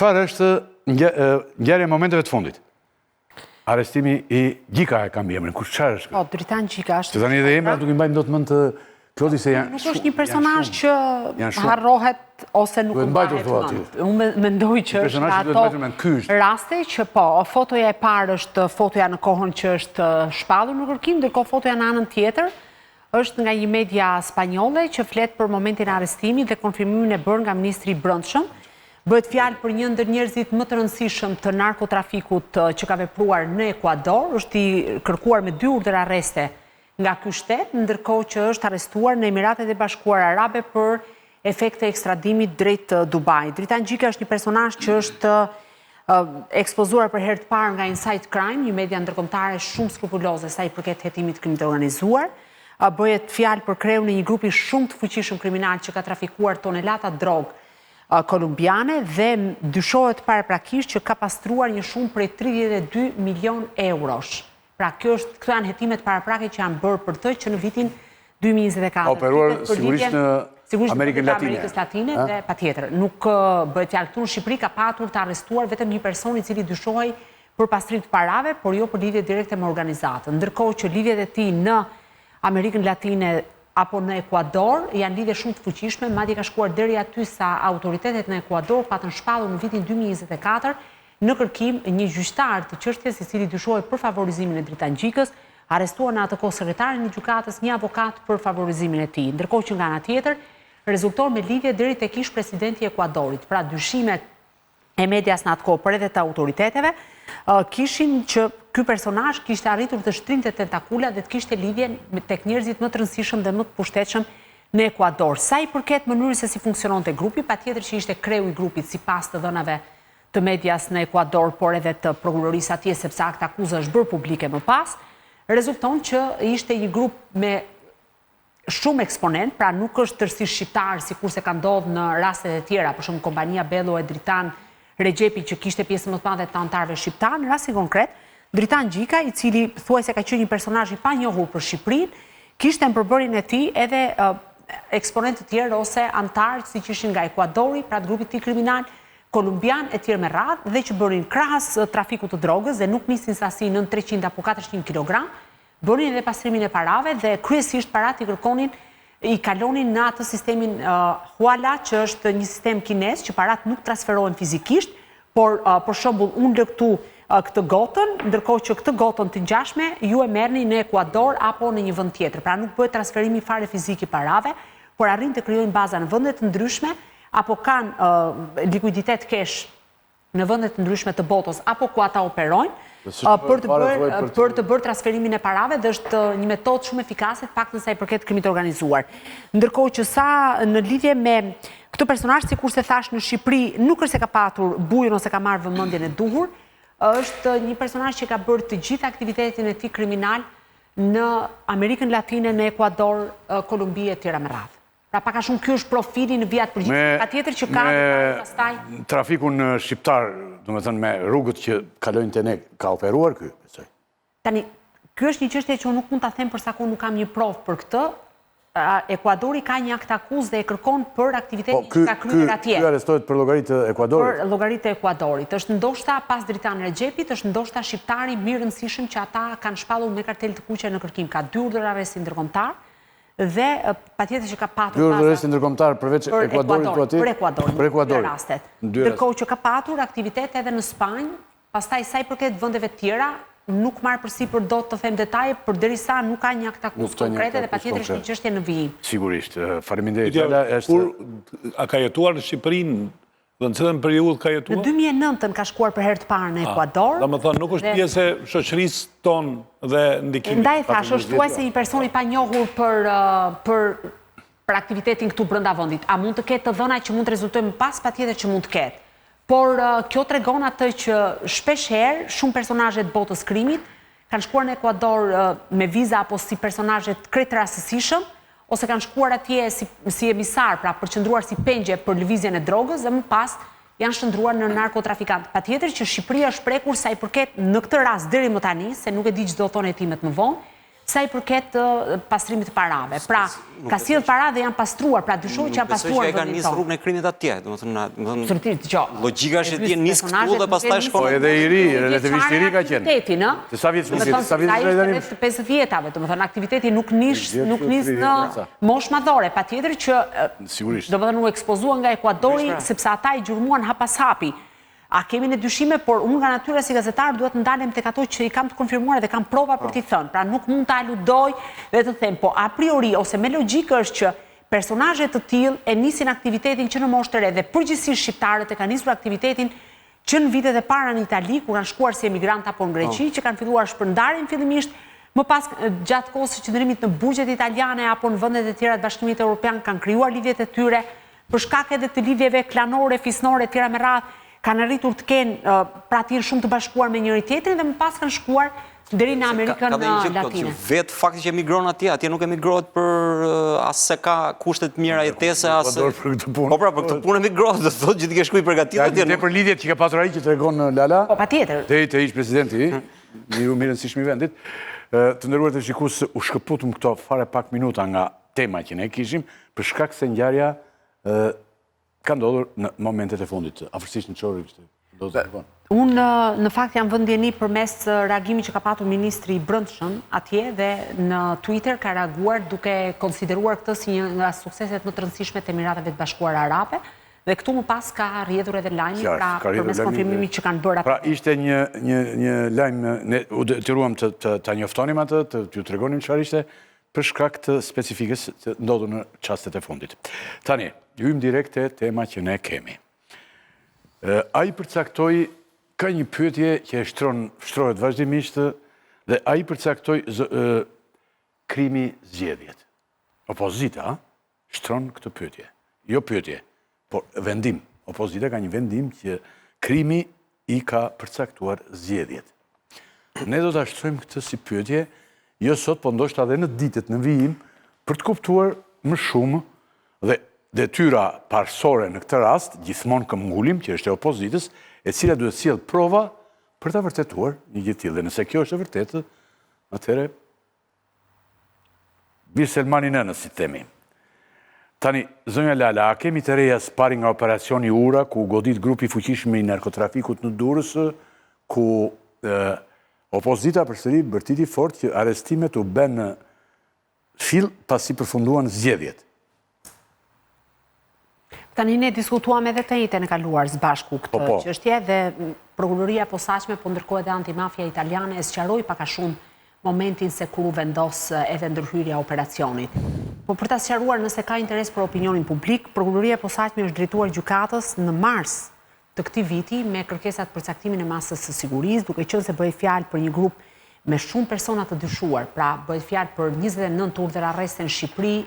çfarë është ngjarja e momenteve të fundit? Arrestimi i Gjika e kam emrin. Kush çfarë është? Po, Dritan Gjika është. Se tani edhe emra nuk i mbajmë dot mend të Klodi se janë. Nuk është një personazh që harrohet ose nuk mbahet mend. Unë mendoj që është ato raste që po, fotoja e parë është fotoja në kohën që është shpallur në kërkim, ndërkohë fotoja në anën tjetër është nga një media spanjolle që flet për momentin e arrestimit dhe konfirmimin e bërë nga ministri i Brendshëm. Bëhet fjalë për një ndër njerëzit më të rëndësishëm të narkotrafikut që ka vepruar në Ekuador, është i kërkuar me 2 urdhër arreste nga ky shtet, ndërkohë që është arrestuar në Emiratet e Bashkuara Arabe për efekte ekstradimit drejt Dubai. Dritan Gjika është një personazh që është ekspozuar për herë të parë nga Inside Crime, një media ndërkombëtare shumë skrupuloze sa i përket hetimit të krimit të organizuar. Bëhet fjalë për kreun e një grupi shumë të fuqishëm kriminal që ka trafikuar tonelata drogë kolumbiane dhe dyshohet paraprakisht që ka pastruar një shumë prej 32 milion eurosh. Pra, këto janë hetimet paraprake që janë bërë për të që në vitin 2024. Operuar sigurisht në Amerikën Latine. Amerikës Latine dhe patjetër. Nuk bëhet fjalë këtu në Shqipëri ka patur të arrestuar vetëm një person i cili dyshohej për pastrim të parave, por jo për lidhje direkte me organizatën. Ndërkohë që lidhjet e tij në Amerikën Latine apo në Ekuador janë lidhje shumë të fuqishme, madje ka shkuar deri aty sa autoritetet në Ekuador patën shpallur në vitin 2024 në kërkim një gjyqtar të çështjes i cili dyshohej për favorizimin e Dritan Gjikës, arrestuar në atë kohë sekretarin e gjykatës, një avokat për favorizimin e tij. Ndërkohë që nga ana tjetër rezulton me lidhje deri tek ish presidenti i Ekuadorit. Pra dyshimet e medias në atë kohë, por edhe të autoriteteve, kishin që ky personazh kishte arritur të shtrinte tentakula dhe të kishte lidhje tek njerëzit më të rëndësishëm dhe më të pushtetshëm në Ekuador. Sa i përket mënyrës se si funksiononte grupi, patjetër që ishte kreu i grupit sipas të dhënave të medias në Ekuador, por edhe të prokurorisë atje, sepse akta akuza është bërë publike më pas, rezulton që ishte një grup me shumë eksponent, pra nuk është tërësisht shqiptar, sikurse ka ndodhur në rastet e tjera, për shembull kompania Bello e Dritan Regjepi që kishte pjesë më të madhe të anëtarëve shqiptar, në rastin konkret, Dritan Gjika, i cili thuajse ka qenë një personazh i panjohur për Shqipërinë, kishte në përbërjen e tij edhe eksponentë të tjerë ose anëtarë siç ishin nga Ekuadori, pra të grupit të kriminal kolumbian e tjerë me radhë dhe që bërin krahas trafikut të drogës dhe nuk nisin sasi nën 300 apo 400 kg, bërin edhe pastrimin e parave dhe kryesisht parat i kalonin në atë sistemin Huala, që është një sistem kines që parat nuk transferohen fizikisht, por për shembull unë lë këtu këtë gotën, ndërkohë që këtë gotën të ngjashme ju e merrni në Ekuador apo në një vend tjetër. Pra nuk bëhet transferimi fare fizik i parave, por arrin të krijojnë baza në vende të ndryshme apo kanë likuiditet kesh në vende të ndryshme të botës apo ku ata operojnë për të bërë transferimin e parave dhe është një metodë shumë efikase të paktën sa i përket krimit të organizuar. Ndërkohë që sa në lidhje me këtë personazh, sikurse thash, në Shqipëri nuk është se ka patur bujën ose ka marrë vëmendjen e duhur, është një personazh që ka bërë të gjithë aktivitetin e tij kriminal në Amerikën Latine, në Ekuador, Kolumbi e tjera me radhë. Pra pak a shumë ky është profili në vijat përgjithshme, patjetër që ka pastaj trafikun shqiptar, domethënë me rrugët që kalojnë te ne, ka operuar ky, besoj. Tani, ky është një çështje që unë nuk mund ta them për sa kohë nuk kam një provë për këtë. Ekuadori ka një akt akuz dhe e kërkon për aktivitetin që ka kryer atje. Ky arrestohet për llogaritë e Ekuadorit. Për llogaritë e Ekuadorit. Është ndoshta pas Dritan Regjepit, është ndoshta shqiptari më i rëndësishëm që ata kanë shpallur me kartel të kuqe në kërkim. Ka 2 urdhër arresti ndërkombëtar dhe patjetër që ka patur 2 urdhër arresti ndërkombëtar përveç Ekuadorit po aty. Për Ekuadorin. Ndërkohë që ka patur aktivitet edhe në Spanjë, pastaj sa i përket vendeve të tjera, nuk marr përsipër dot të them detaje, përderisa nuk ka një akt akuz konkrete dhe patjetër është një çështje në vijim. Sigurisht. Faleminderit. A ka jetuar në Shqipërinë? Dhe në cilën periudhë ka jetuar? Në 2009 ka shkuar për herë të parë në Ekuador. Domethënë nuk është pjesë e shoqërisë tonë dhe ndikimit. Ndaj thash, është thuajse një person i panjohur për aktivitetin këtu brenda vendit. A mund të ketë të dhëna që mund të rezultojnë më pas? Patjetër që mund të ketë. Por kjo tregon atë që shpesh herë shumë personazhe të botës krimit kanë shkuar në Ekuador me viza apo si personazhe krejt rastësishëm, ose kanë shkuar atje si emisar, pra përqendruar si pengje për lëvizjen e drogës dhe më pas janë shndruar në narkotrafikant. Patjetër që Shqipëria është prekur sa i përket në këtë rast deri më tani, se nuk e di ç'do thonë hetimet më vonë, sa i përket pastrimit të parave. Pra, ka sjellë para dhe janë pastruar, pra dyshoj që janë pastruar vendin tonë. Besoj që e kanë nisë rrugën e krimit atje, logjika është që nisë këtu dhe pastaj shkon. Po edhe i ri, relativisht i ri ka qenë. Se sa vjeç tani? 50 vjetave, domethënë aktiviteti nuk nis në moshë madhore, patjetër që domethënë u ekspozua nga Ekuadori sepse ata i gjurmuan hap pas hapi. A kemi në dyshime, por unë nga natyra si gazetar duhet ndalem tek ato që i kam të konfirmuar dhe kam prova për t'i thënë. Pra nuk mund ta eludoj dhe të them, po a priori ose me logjikë është që personazhe të tillë e nisin aktivitetin që në moshë të re dhe përgjithsisht shqiptarët e kanë nisur aktivitetin që në vitet e para në Itali, kur kanë shkuar si emigrant apo në Greqi, që kanë filluar shpërndarjen fillimisht, më pas gjatë kohës së qëndrimit në burgjet italiane apo në vendet e tjera të Bashkimit Evropian kanë krijuar lidhjet e tyre për shkak edhe të lidhjeve klanore, fisnore etj. Me radhë, kanë arritur të kenë pra të jenë shumë të bashkuar me njëri tjetrin dhe më pas kanë shkuar deri në Amerikën Latine. Vetë fakti që emigron atje nuk emigrohet për as se ka kushtet mira jetese, as po pra për këtë punë emigrohet, do të thotë që ti ke shkuar i përgatitur atje. Ja, për lidhjet që ka pasur ai që tregon Lala. Po patjetër. Te ish presidenti, mirë nësishëm i vendit. Të nderuar të shikues, u shkëputëm këto fare pak minuta nga tema që ne kishim për shkak se ngjarja ka ndodhur në momentet e fundit, afërsisht në Çorrë kështu. Unë në fakt jam vënë ndjeni përmes reagimit që ka patur ministri i Brendshëm atje dhe në Twitter ka reaguar duke konsideruar këtë si një nga sukseset më të rëndësishme të Emirateve të Bashkuara Arabe dhe këtu më pas ka rrjedhur edhe lajmi pra përmes konfirmimit që kanë bërë. Pra ishte një lajm, ne u detyruam të ta njoftonim atë, t'ju tregonim çfarë ishte për shkak të specifikës që ndodhur në çastet e fundit. Tani, hyjmë direkt te tema që ne kemi. Ai përcaktoi, ka një pyetje që shtrohet vazhdimisht dhe ai përcaktoi krimi zgjedhjet. Opozita shtron këtë pyetje. Jo pyetje, por vendim. Opozita ka një vendim që krimi i ka përcaktuar zgjedhjet. Ne do ta shtrojmë këtë si pyetje, jo sot, po ndoshta edhe në ditët në vijim, për të kuptuar më shumë dhe detyra parësore në këtë rast, gjithmonë këmbgulim, që është e opozitës, e cila duhet sjell prova për ta vërtetuar një gjë tillë. Nëse kjo është e vërtetë, atëherë bir Selmani nënës, si themi. Tani, zonja Lala, a kemi të reja pari nga operacioni Ura, ku godit grupi fuqishëm i narkotrafikut në Durrës, ku opozita përsëri bërtiti fort që arrestimet u bën fill pasi përfunduan zgjedhjet. Tani ne diskutuam edhe të njëjtën e kaluar së bashku këtë çështje dhe prokuroria e posaçme, po ndërkohë edhe antimafia italiane e sqaroi pak a shumë momentin se kur u vendos edhe ndërhyrja e operacionit. Po për ta sqaruar nëse ka interes për opinionin publik, prokuroria e posaçme është drejtuar gjykatës në mars të këtij viti me kërkesat për caktimin e masës së sigurisë, duke qenë se bëhej fjalë për një grup me shumë persona të dyshuar, pra bëhet fjalë për 29 urdhër arreste në Shqipëri,